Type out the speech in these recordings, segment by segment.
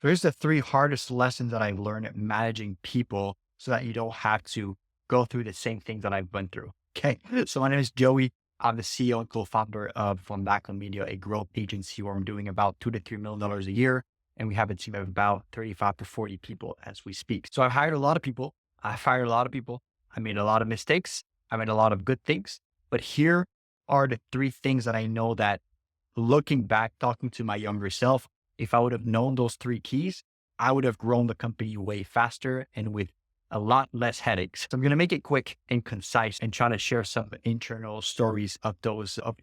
Here's the three hardest lessons that I've learned at managing people so that you don't have to go through the same things that I've went through. Okay. So my name is Joey. I'm the CEO and co-founder of From Backland Media, a growth agency where I'm doing about $2 to $3 million a year. And we have a team of about 35 to 40 people as we speak. So I've hired a lot of people. I fired a lot of people. I made a lot of mistakes. I made a lot of good things. But here are the three things that I know that looking back, talking to my younger self, if I would have known those three keys, I would have grown the company way faster and with a lot less headaches. So I'm going to make it quick and concise and try to share some internal stories of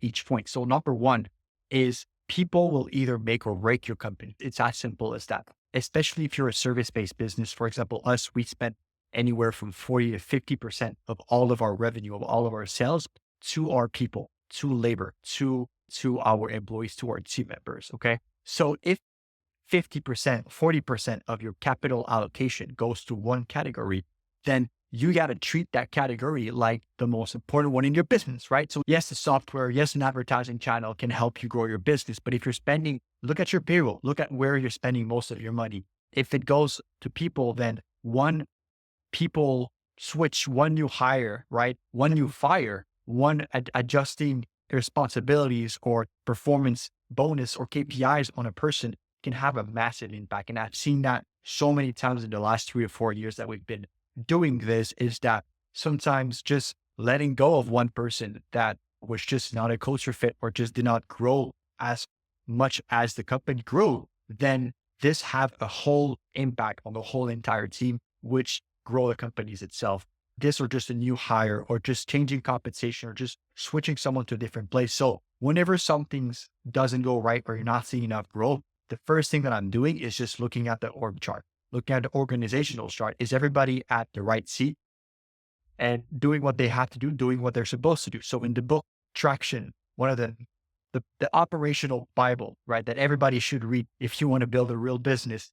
each point. So number one is people will either make or break your company. It's as simple as that. Especially if you're a service-based business. For example, us, we spend anywhere from 40 to 50% of all of our revenue, of all of our sales to our people, to labor, to our employees, to our team members. Okay. So if 50%, 40% of your capital allocation goes to one category, then you got to treat that category like the most important one in your business, right? So yes, the software, yes, an advertising channel can help you grow your business. But if you're spending, look at your payroll, look at where you're spending most of your money. If it goes to people, then one people switch, one new hire, right? One new fire, one adjusting responsibilities or performance bonus or KPIs on a person can have a massive impact. And I've seen that so many times in the last 3 to 4 years that we've been doing this, is that sometimes just letting go of one person that was just not a culture fit or just did not grow as much as the company grew, then this have a whole impact on the whole entire team, which grow the companies itself. This or just a new hire or just changing compensation or just switching someone to a different place. So whenever something doesn't go right or you're not seeing enough growth, the first thing that I'm doing is just looking at the org chart, looking at the organizational chart. Is everybody at the right seat and doing what they have to do, doing what they're supposed to do? So in the book Traction, one of the operational Bible, right, that everybody should read if you want to build a real business,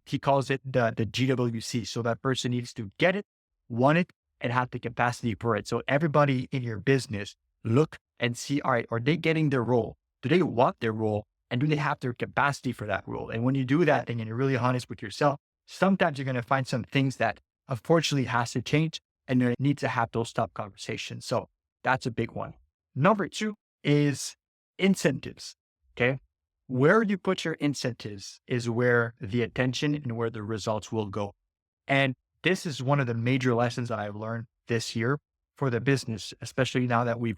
he calls it the GWC. So that person needs to get it, want it, and have the capacity for it. So everybody in your business, look and see, all right, are they getting their role? Do they want their role? And do they have their capacity for that role? And when you do that thing and you're really honest with yourself, sometimes you're going to find some things that unfortunately has to change and you need to have those tough conversations. So that's a big one. Number two is incentives. Okay. Where you put your incentives is where the attention and where the results will go. And this is one of the major lessons that I've learned this year for the business, especially now that we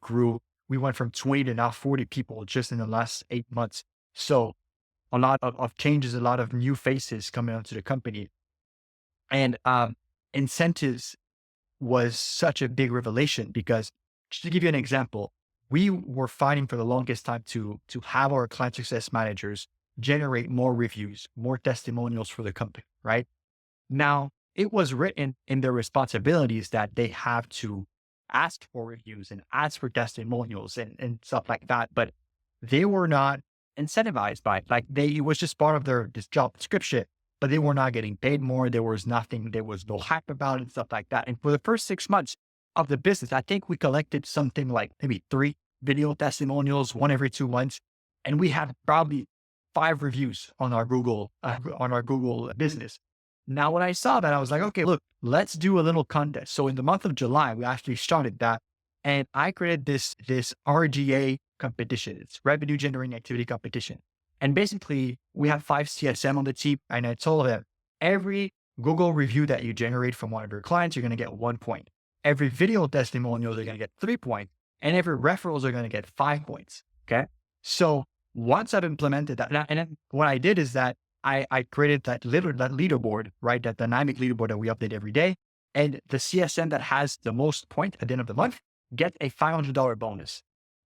went from 20 to now 40 people just in the last 8 months. So a lot of changes, a lot of new faces coming onto the company. And incentives was such a big revelation because, just to give you an example, we were fighting for the longest time to have our client success managers generate more reviews, more testimonials for the company, right? Now, it was written in their responsibilities that they have to ask for reviews and ask for testimonials and stuff like that, but they were not incentivized by it. Like it was just part of this job description, but they were not getting paid more. There was nothing, there was no hype about it and stuff like that. And for the first 6 months of the business, I think we collected something like maybe 3 video testimonials, one every 2 months. And we had probably 5 reviews on our Google business. Now, when I saw that, I was like, okay, look, let's do a little contest. So in the month of July, we actually started that. And I created this RGA competition. It's revenue generating activity competition. And basically we have 5 CSM on the team. And I told them every Google review that you generate from one of your clients, you're going to get 1 point. Every video testimonial, they're going to get 3 points. And every referrals are going to get 5 points. Okay. So once I've implemented that, and then what I did is that I created that leaderboard, right? That dynamic leaderboard that we update every day. And the CSM that has the most point at the end of the month get a $500 bonus.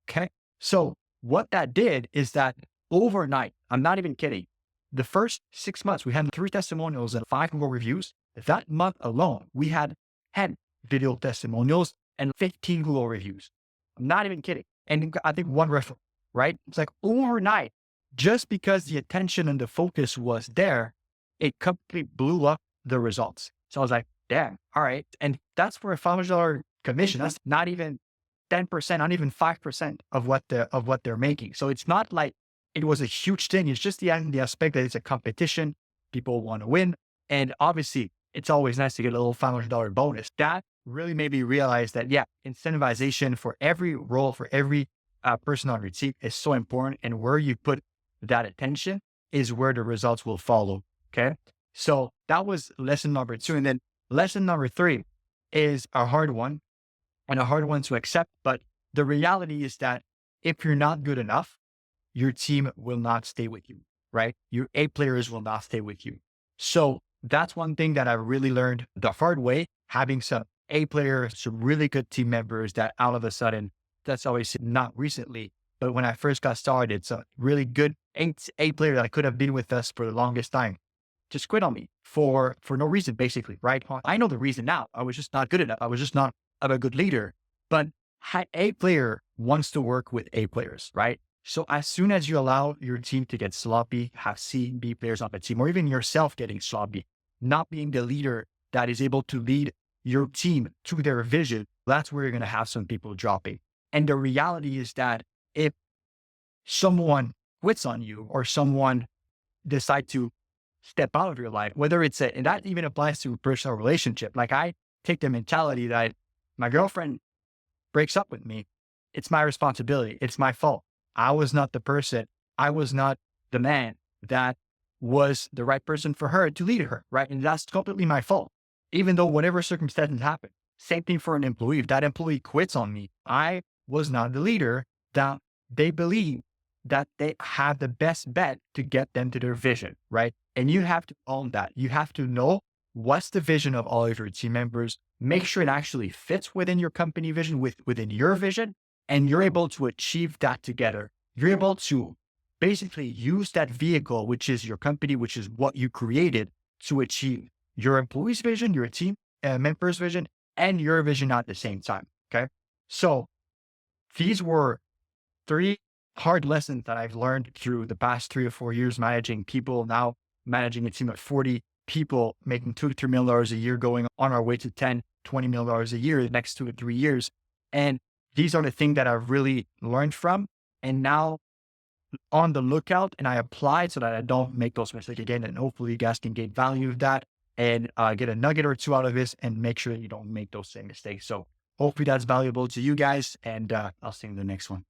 Okay. So what that did is that overnight, I'm not even kidding, the first 6 months, we had 3 testimonials and 5 more reviews. That month alone, we had 10 video testimonials and 15 Google reviews. I'm not even kidding. And I think 1 referral, right? It's like overnight, just because the attention and the focus was there, it completely blew up the results. So I was like, damn, all right. And that's for a $500 commission. That's not even 10%, not even 5% of what they're making. So it's not like it was a huge thing. It's just the aspect that it's a competition. People want to win. And obviously, it's always nice to get a little $500 bonus. That really made me realize that, yeah, incentivization for every role, for every person on your team is so important. And where you put that attention is where the results will follow. Okay. So that was lesson number two. And then lesson number three is a hard one and a hard one to accept. But the reality is that if you're not good enough, your team will not stay with you, right? Your A players will not stay with you. So that's one thing that I really learned the hard way, having some A players, some really good team members that all of a sudden, that's always not recently, but when I first got started, some really good A player that could have been with us for the longest time just quit on me for no reason, basically, right? Well, I know the reason now. I was just not good enough. I was just not a good leader. But A player wants to work with A players, right? So as soon as you allow your team to get sloppy, have C and B players on the team, or even yourself getting sloppy, not being the leader that is able to lead your team to their vision, that's where you're going to have some people dropping. And the reality is that if someone quits on you or someone decide to step out of your life, whether it's and that even applies to a personal relationship. Like I take the mentality that my girlfriend breaks up with me. It's my responsibility. It's my fault. I was not the person. I was not the man that was the right person for her to lead her. Right. And that's completely my fault. Even though whatever circumstances happen, same thing for an employee. If that employee quits on me, I was not the leader that they believe that they have the best bet to get them to their vision, right? And you have to own that. You have to know what's the vision of all of your team members, make sure it actually fits within your company vision, within your vision, and you're able to achieve that together. You're able to basically use that vehicle, which is your company, which is what you created to achieve your employees' vision, your team members' vision, and your vision at the same time. Okay. So these were three hard lessons that I've learned through the past 3 or 4 years managing people, now managing a team of 40 people, making $2 to $3 million a year, going on our way to 10, $20 million a year the next 2 to 3 years. And these are the things that I've really learned from. And now on the lookout, and I apply so that I don't make those mistakes again. And hopefully you guys can gain value of that and get a nugget or two out of this and make sure that you don't make those same mistakes. So hopefully that's valuable to you guys. And I'll see you in the next one.